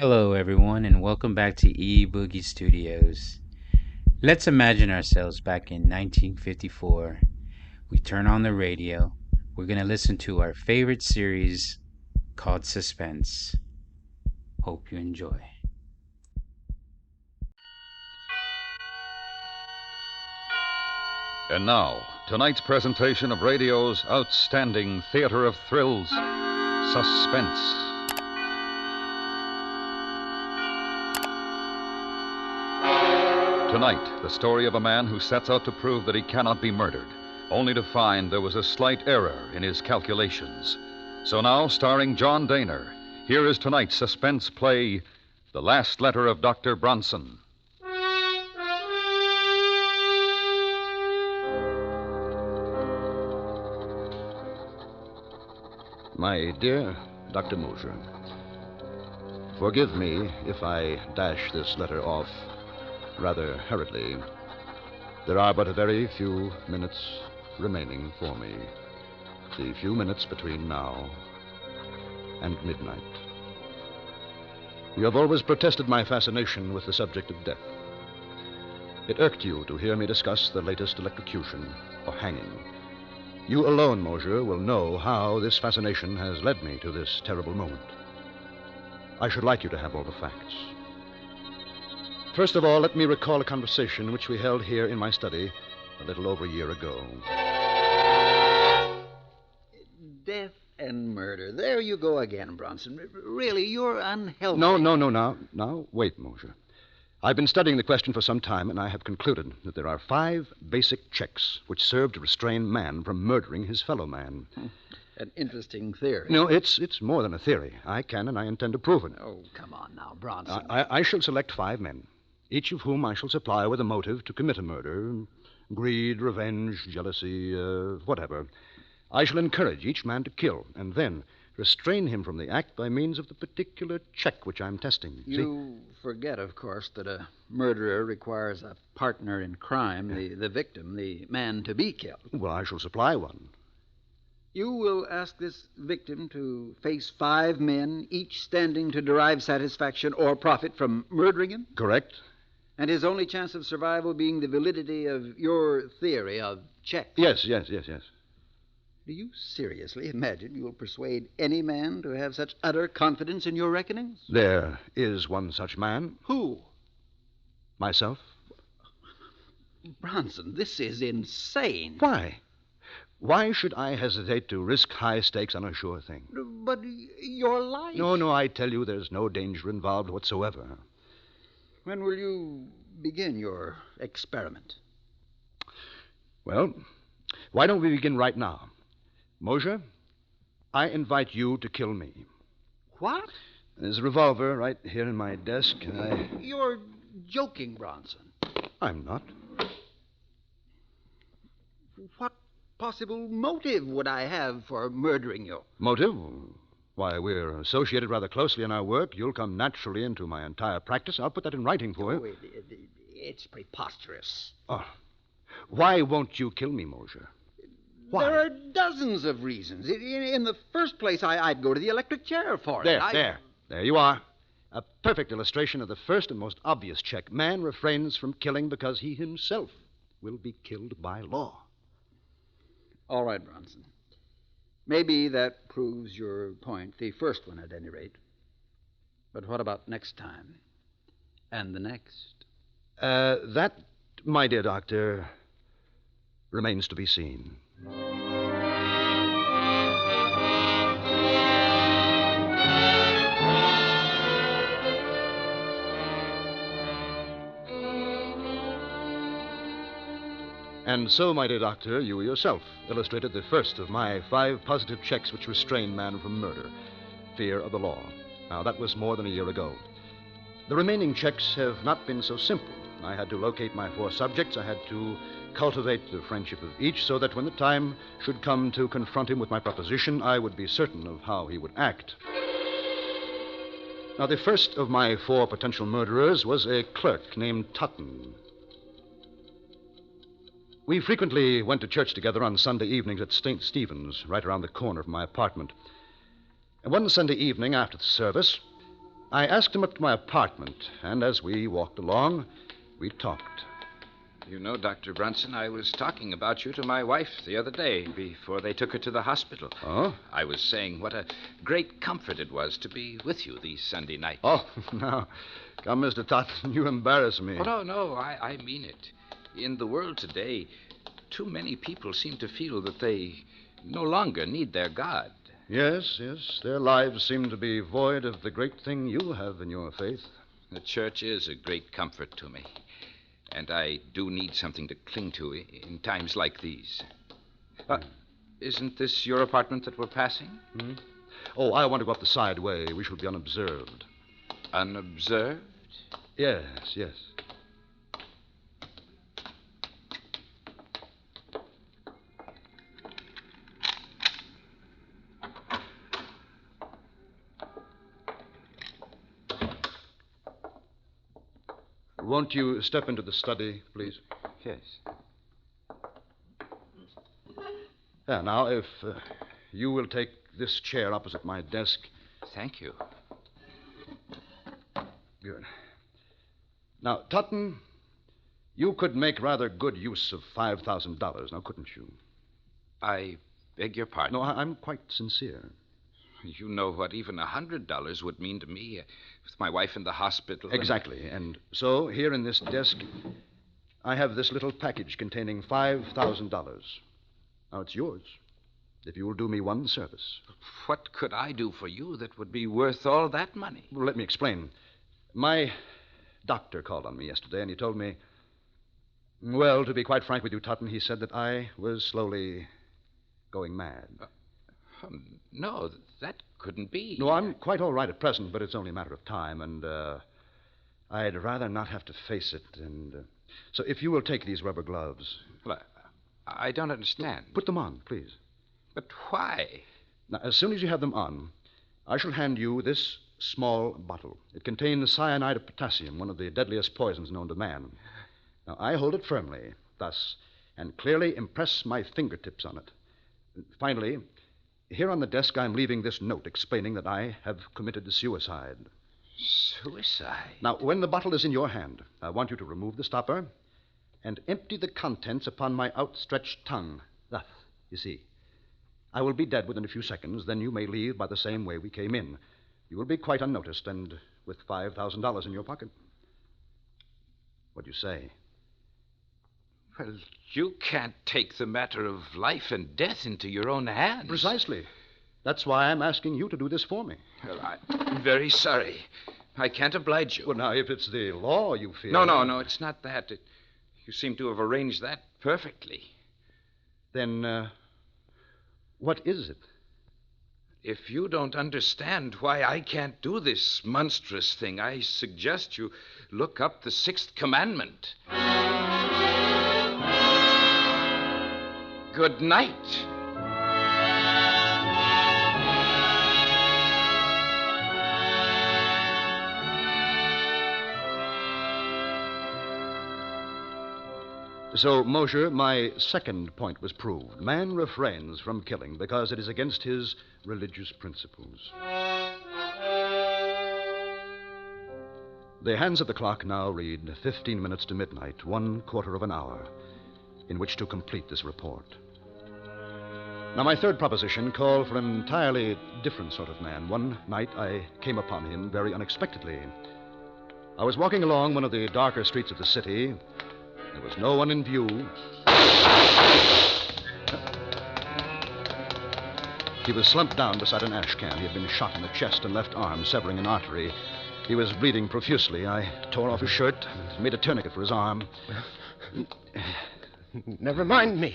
Hello, everyone, and welcome back to Boogie Studios. Let's imagine ourselves back in 1954. We turn on the radio. We're going to listen to our favorite series called Suspense. Hope you enjoy. And now, tonight's presentation of radio's outstanding theater of thrills, Suspense. Tonight, the story of a man who sets out to prove that he cannot be murdered, only to find there was a slight error in his calculations. So now, starring John Daner, here is tonight's suspense play, The Last Letter of Dr. Bronson. My dear Dr. Mosher, forgive me if I dash this letter off rather hurriedly. There are but a very few minutes remaining for me. The few minutes between now and midnight. You have always protested my fascination with the subject of death. It irked you to hear me discuss the latest electrocution or hanging. You alone, Mosher, will know how this fascination has led me to this terrible moment. I should like you to have all the facts. First of all, let me recall a conversation which we held here in my study a little over a year ago. Death and murder. There you go again, Bronson. Really, you're unhealthy. No. Now, wait, Mosher. I've been studying the question for some time, and I have concluded that there are 5 basic checks which serve to restrain man from murdering his fellow man. An interesting theory. No, it's more than a theory. I can and I intend to prove it. Oh, come on now, Bronson. I shall select 5 men, each of whom I shall supply with a motive to commit a murder. Greed, revenge, jealousy, whatever. I shall encourage each man to kill, and then restrain him from the act by means of the particular check which I'm testing. You forget, of course, that a murderer requires a partner in crime, the victim, the man to be killed. Well, I shall supply one. You will ask this victim to face 5 men, each standing to derive satisfaction or profit from murdering him? Correct. And his only chance of survival being the validity of your theory of checks? Yes. Do you seriously imagine you'll persuade any man to have such utter confidence in your reckonings? There is one such man. Who? Myself. Bronson, this is insane. Why? Why should I hesitate to risk high stakes on a sure thing? But your life... No, I tell you there's no danger involved whatsoever. When will you begin your experiment? Well, why don't we begin right now? Mosher, I invite you to kill me. What? There's a revolver right here in my desk, and You're joking, Bronson. I'm not. What possible motive would I have for murdering you? Motive? Why, we're associated rather closely in our work. You'll come naturally into my entire practice. I'll put that in writing for you. It's preposterous. Oh. Why won't you kill me, Mosher? Why? There are dozens of reasons. In the first place, I'd go to the electric chair for it. There you are. A perfect illustration of the first and most obvious check. Man refrains from killing because he himself will be killed by law. All right, Bronson. Maybe that proves your point, the first one at any rate. But what about next time? And the next? That, my dear doctor, remains to be seen. And so, my dear doctor, you yourself illustrated the first of my 5 positive checks which restrain man from murder. Fear of the law. Now, that was more than a year ago. The remaining checks have not been so simple. I had to locate my 4 subjects. I had to cultivate the friendship of each so that when the time should come to confront him with my proposition, I would be certain of how he would act. Now, the first of my 4 potential murderers was a clerk named Tutton. We frequently went to church together on Sunday evenings at St. Stephen's, right around the corner of my apartment. And one Sunday evening after the service, I asked him up to my apartment, and as we walked along, we talked. You know, Dr. Bronson, I was talking about you to my wife the other day before they took her to the hospital. Oh? I was saying what a great comfort it was to be with you these Sunday nights. Oh, now, come, Mr. Totten, you embarrass me. Oh, no, I mean it. In the world today, too many people seem to feel that they no longer need their God. Yes, their lives seem to be void of the great thing you have in your faith. The church is a great comfort to me. And I do need something to cling to in times like these. Isn't this your apartment that we're passing? Hmm? Oh, I want to go up the side way. We shall be unobserved. Unobserved? Yes. Won't you step into the study, please? Yes. Yeah, now, if you will take this chair opposite my desk. Thank you. Good. Now, Totten, you could make rather good use of $5,000, now, couldn't you? I beg your pardon? No, I'm quite sincere. You know what even $100 would mean to me with my wife in the hospital. Exactly. And so, here in this desk, I have this little package containing $5,000. Now, it's yours, if you will do me one service. What could I do for you that would be worth all that money? Well, let me explain. My doctor called on me yesterday, and he told me... Well, to be quite frank with you, Totten, he said that I was slowly going mad. No, that couldn't be. No, I'm quite all right at present, but it's only a matter of time, and I'd rather not have to face it. And so if you will take these rubber gloves... Well, I don't understand. Put them on, please. But why? Now, as soon as you have them on, I shall hand you this small bottle. It contains cyanide of potassium, one of the deadliest poisons known to man. Now, I hold it firmly, thus, and clearly impress my fingertips on it. Finally, here on the desk, I'm leaving this note explaining that I have committed suicide. Suicide? Now, when the bottle is in your hand, I want you to remove the stopper and empty the contents upon my outstretched tongue. Thus, you see. I will be dead within a few seconds. Then you may leave by the same way we came in. You will be quite unnoticed and with $5,000 in your pocket. What do you say? Well, you can't take the matter of life and death into your own hands. Precisely. That's why I'm asking you to do this for me. Well, I'm very sorry. I can't oblige you. Well, now, if it's the law you fear... No, it's not that. You seem to have arranged that perfectly. Then, what is it? If you don't understand why I can't do this monstrous thing, I suggest you look up the 6th commandment. Good night. So, Mosher, my second point was proved. Man refrains from killing because it is against his religious principles. The hands of the clock now read 15 minutes to midnight, 1/4 of an hour, in which to complete this report. Now, my third proposition called for an entirely different sort of man. One night I came upon him very unexpectedly. I was walking along one of the darker streets of the city. There was no one in view. He was slumped down beside an ash can. He had been shot in the chest and left arm, severing an artery. He was bleeding profusely. I tore off his shirt, made a tourniquet for his arm. Never mind me.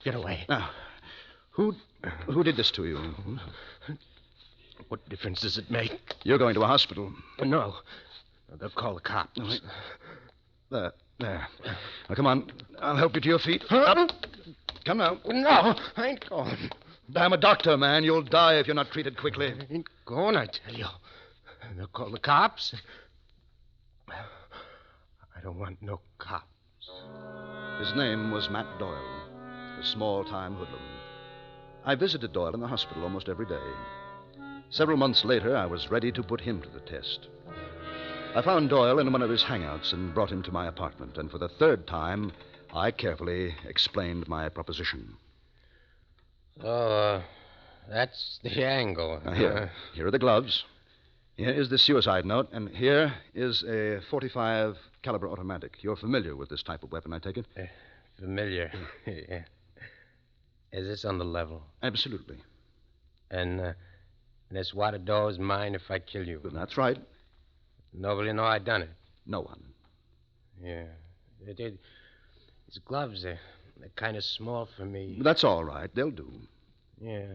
Get away. Now, who did this to you? What difference does it make? You're going to a hospital. No. They'll call the cops. There. Now, come on. I'll help you to your feet. Huh? Come now. No, I ain't going. I'm a doctor, man. You'll die if you're not treated quickly. I ain't going, I tell you. They'll call the cops. I don't want no cops. His name was Matt Doyle, a small-time hoodlum. I visited Doyle in the hospital almost every day. Several months later, I was ready to put him to the test. I found Doyle in one of his hangouts and brought him to my apartment, and for the third time, I carefully explained my proposition. So, that's the angle. Now, here are the gloves. Here is the suicide note, and here is a .45 caliber automatic. You're familiar with this type of weapon, I take it? Familiar. Yeah. Is this on the level? Absolutely. And this water door is mine if I kill you. That's right. Nobody know I done it. No one. Yeah. These gloves, they're kind of small for me. That's all right. They'll do. Yeah.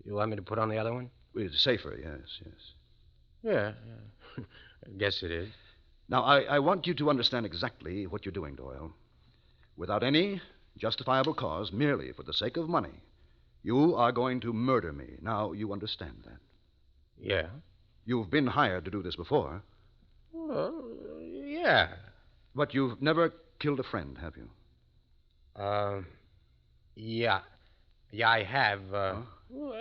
You want me to put on the other one? It's safer, yes. Yeah. I guess it is. Now, I want you to understand exactly what you're doing, Doyle. Without any justifiable cause, merely for the sake of money, you are going to murder me. Now, you understand that. Yeah. You've been hired to do this before. Well, yeah. But you've never killed a friend, have you? Yeah. Yeah, I have. Well,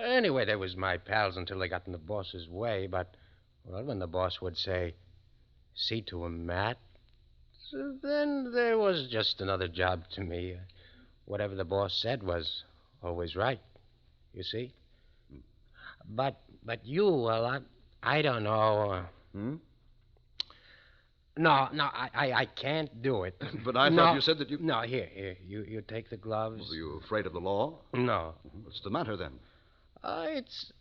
anyway, they was my pals until they got in the boss's way. But, well, when the boss would say, see to him, Matt, so then there was just another job to me. Whatever the boss said was always right, you see? But you, well, I don't know. No, I can't do it. But I thought you said that you... No, here, you take the gloves. Were you afraid of the law? No. What's the matter, then? It's...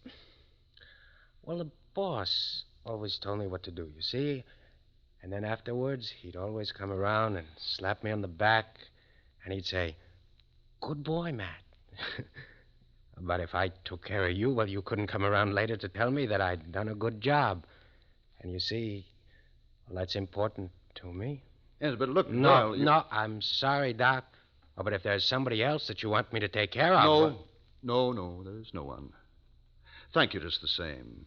Well, the boss always told me what to do, you see? And then afterwards, he'd always come around and slap me on the back, and he'd say, good boy, Matt. But if I took care of you, well, you couldn't come around later to tell me that I'd done a good job. And you see, well, that's important to me. Yes, but look, No, Doyle, no, I'm sorry, Doc. Oh, but if there's somebody else that you want me to take care of... No, there's no one. Thank you just the same.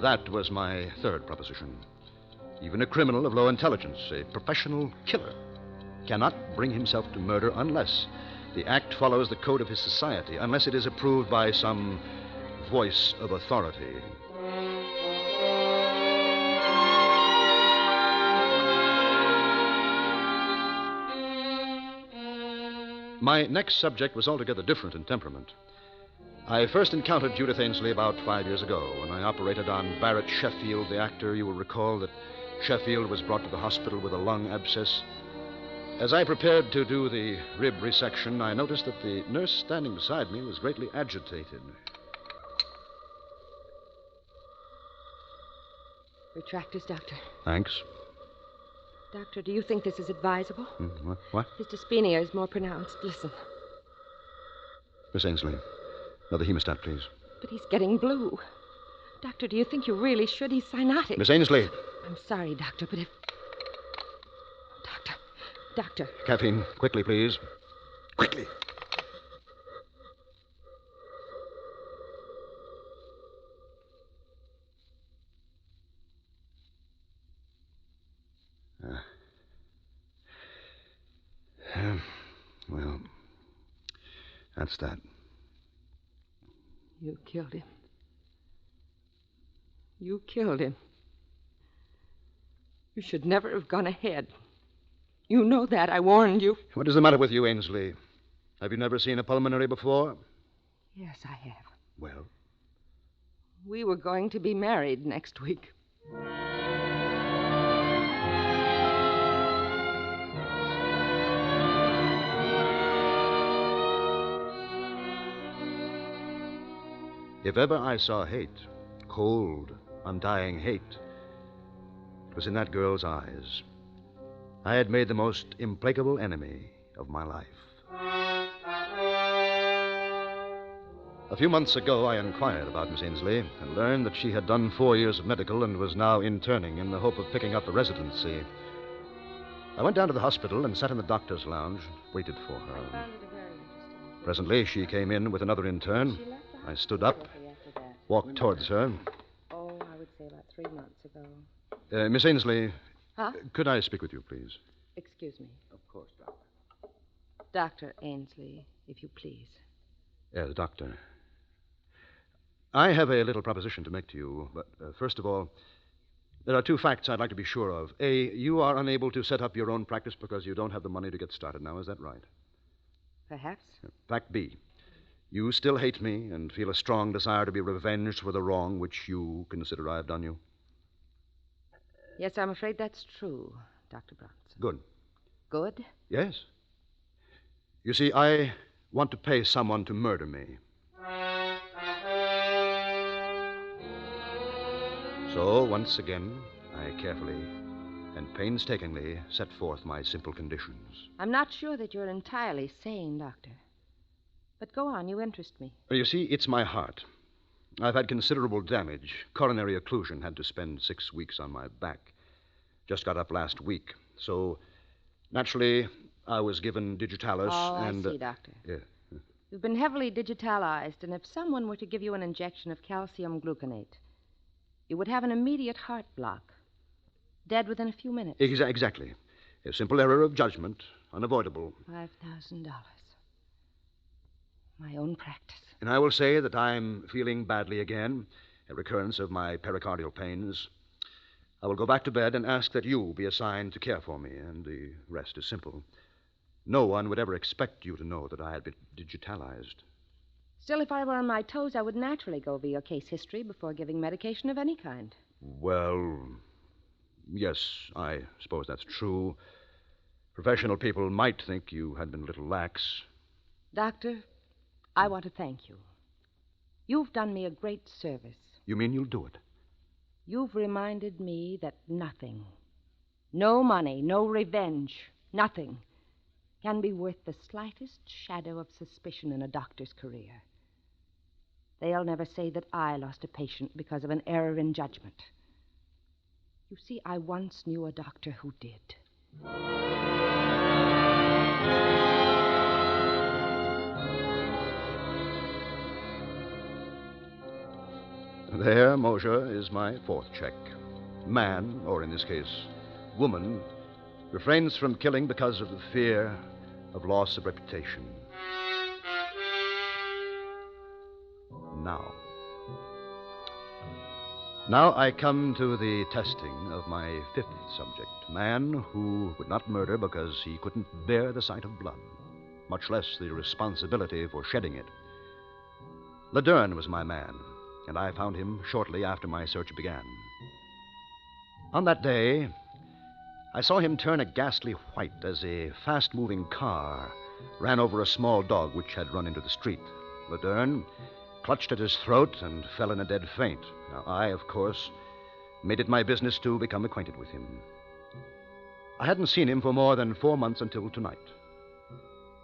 That was my third proposition. Even a criminal of low intelligence, a professional killer, cannot bring himself to murder unless the act follows the code of his society, unless it is approved by some voice of authority. My next subject was altogether different in temperament. I first encountered Judith Ainsley about 5 years ago when I operated on Barrett Sheffield, the actor. You will recall that Sheffield was brought to the hospital with a lung abscess. As I prepared to do the rib resection, I noticed that the nurse standing beside me was greatly agitated. Retractors, Doctor. Thanks. Doctor, do you think this is advisable? What? His dyspnea is more pronounced. Listen. Miss Ainsley, another hemostat, please. But he's getting blue. Doctor, do you think you really should? He's cyanotic. Miss Ainsley. I'm sorry, Doctor, but if... Doctor. Caffeine, quickly, please. Quickly. Well, that's that. You killed him. You killed him. You should never have gone ahead. You know that. I warned you. What is the matter with you, Ainsley? Have you never seen a pulmonary before? Yes, I have. Well? We were going to be married next week. If ever I saw hate, cold, undying hate, it was in that girl's eyes. I had made the most implacable enemy of my life. A few months ago, I inquired about Miss Ainsley and learned that she had done 4 years of medical and was now interning in the hope of picking up a residency. I went down to the hospital and sat in the doctor's lounge, waited for her. Presently, she came in with another intern. I stood up, walked towards her. Oh, I would say about 3 months ago. Miss Ainsley, Huh? could I speak with you, please? Excuse me. Of course, Doctor. Dr. Ainsley, if you please. Yes, Doctor. I have a little proposition to make to you, but first of all, there are two facts I'd like to be sure of. A, you are unable to set up your own practice because you don't have the money to get started now. Is that right? Perhaps. Fact B, you still hate me and feel a strong desire to be revenged for the wrong which you consider I have done you. Yes, I'm afraid that's true, Dr. Bronson. Good. Good? Yes. You see, I want to pay someone to murder me. So, once again, I carefully and painstakingly set forth my simple conditions. I'm not sure that you're entirely sane, Doctor. But go on, you interest me. You see, it's my heart. I've had considerable damage. Coronary occlusion. Had to spend 6 weeks on my back. Just got up last week. So, naturally, I was given digitalis and... I see, Doctor. Yeah. You've been heavily digitalized, and if someone were to give you an injection of calcium gluconate, you would have an immediate heart block. Dead within a few minutes. Exactly. A simple error of judgment. Unavoidable. $5,000. My own practice. And I will say that I'm feeling badly again. A recurrence of my pericardial pains. I will go back to bed and ask that you be assigned to care for me, and the rest is simple. No one would ever expect you to know that I had been digitalized. Still, if I were on my toes, I would naturally go over your case history before giving medication of any kind. Well, yes, I suppose that's true. Professional people might think you had been a little lax. Doctor, I want to thank you. You've done me a great service. You mean you'll do it? You've reminded me that nothing, no money, no revenge, nothing, can be worth the slightest shadow of suspicion in a doctor's career. They'll never say that I lost a patient because of an error in judgment. You see, I once knew a doctor who did. There, Moshe, is my fourth check. Man, or in this case, woman, refrains from killing because of the fear of loss of reputation. Now I come to the testing of my fifth subject, man who would not murder because he couldn't bear the sight of blood, much less the responsibility for shedding it. Laderne was my man, and I found him shortly after my search began. On that day, I saw him turn a ghastly white as a fast-moving car ran over a small dog which had run into the street. Laderne clutched at his throat and fell in a dead faint. Now, I, of course, made it my business to become acquainted with him. I hadn't seen him for more than 4 months until tonight.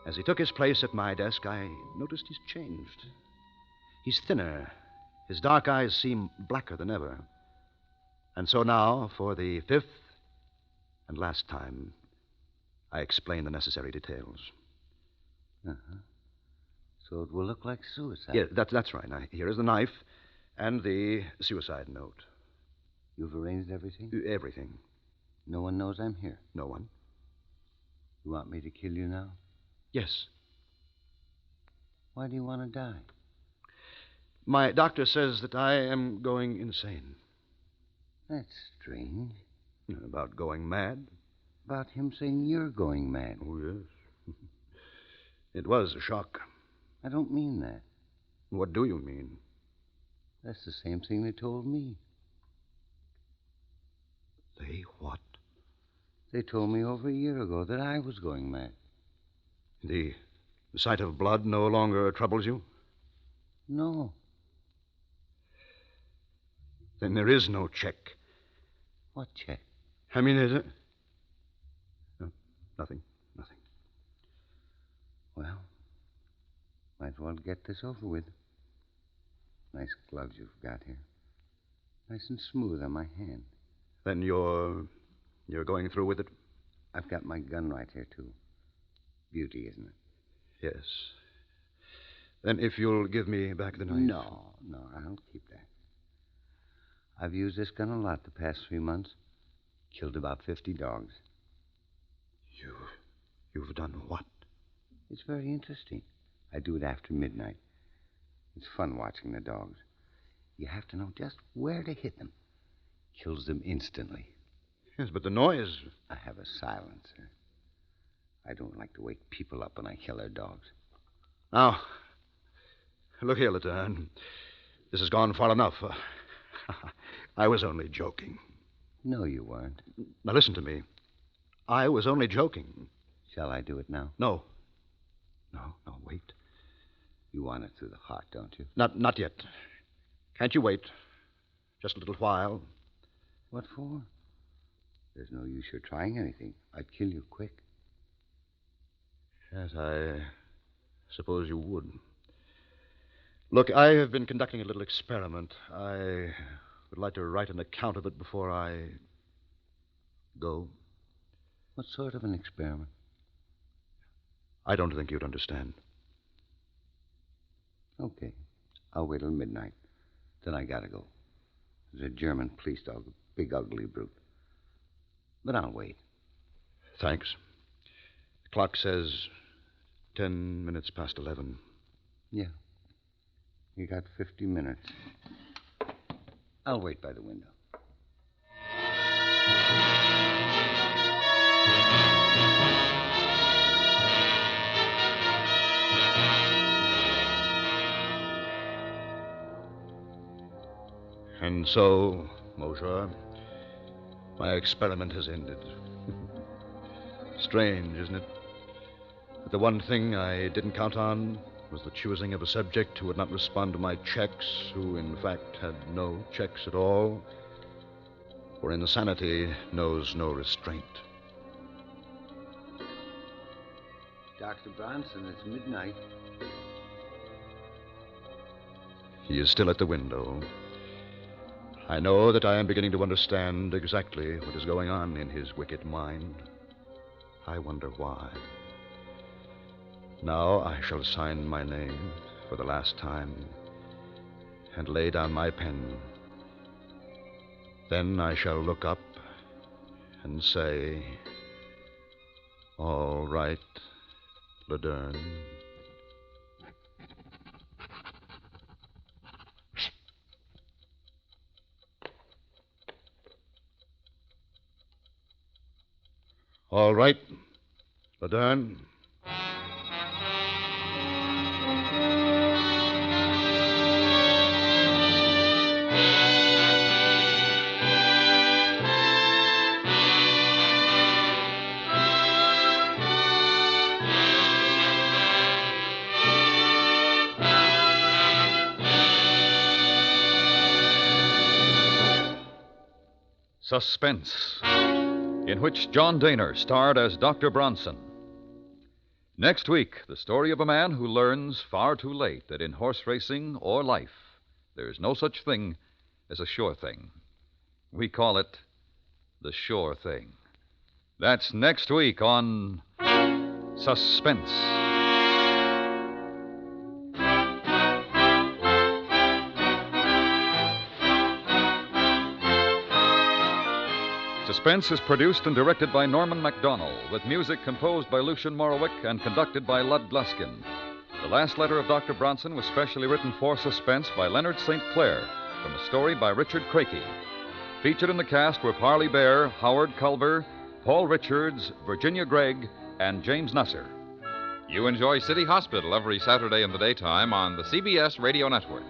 As he took his place at my desk, I noticed he's changed. He's thinner. His dark eyes seem blacker than ever. And so now, for the fifth and last time, I explain the necessary details. Uh-huh. So it will look like suicide. Yeah, that's right. Now, here is the knife and the suicide note. You've arranged everything? Everything. No one knows I'm here? No one. You want me to kill you now? Yes. Why do you want to die? My doctor says that I am going insane. That's strange. About going mad? About him saying you're going mad. Oh, yes. It was a shock. I don't mean that. What do you mean? That's the same thing they told me. They what? They told me over a year ago that I was going mad. The sight of blood no longer troubles you? No. Then there is no check. What check? I mean, is it? No, nothing. Well, might as well get this over with. Nice gloves you've got here. Nice and smooth on my hand. Then you're going through with it? I've got my gun right here, too. Beauty, isn't it? Yes. Then if you'll give me back the knife. No, I'll keep that. I've used this gun a lot the past 3 months. Killed about 50 dogs. You've done what? It's very interesting. I do it after midnight. It's fun watching the dogs. You have to know just where to hit them. Kills them instantly. Yes, but the noise. I have a silencer. I don't like to wake people up when I kill their dogs. Now, look here, Laterne. This has gone far enough. I was only joking. No, you weren't. Now, listen to me. I was only joking. Shall I do it now? No. No, wait. You want it through the heart, don't you? Not yet. Can't you wait? Just a little while. What for? There's no use your trying anything. I'd kill you quick. Yes, I suppose you would. Look, I have been conducting a little experiment. I would like to write an account of it before I go. What sort of an experiment? I don't think you'd understand. Okay. I'll wait till midnight. Then I gotta go. There's a German police dog, a big ugly brute. But I'll wait. Thanks. The clock says 10 minutes past 11. Yeah. You got 50 minutes. I'll wait by the window. And so, Mosher, my experiment has ended. Strange, isn't it? But the one thing I didn't count on was the choosing of a subject who would not respond to my checks, who, in fact, had no checks at all. For insanity knows no restraint. Dr. Bronson, it's midnight. He is still at the window. I know that I am beginning to understand exactly what is going on in his wicked mind. I wonder why. Now I shall sign my name for the last time and lay down my pen. Then I shall look up and say, "All right, Laderne." All right, Laderne. Suspense, in which John Dehner starred as Dr. Bronson. Next week, the story of a man who learns far too late that in horse racing or life, there's no such thing as a sure thing. We call it the sure thing. That's next week on Suspense. Suspense is produced and directed by Norman MacDonald, with music composed by Lucian Morowick and conducted by Lud Gluskin. The Last Letter of Dr. Bronson was specially written for Suspense by Leonard St. Clair, from a story by Richard Crakey. Featured in the cast were Parley Bear, Howard Culver, Paul Richards, Virginia Gregg, and James Nusser. You enjoy City Hospital every Saturday in the daytime on the CBS Radio Network.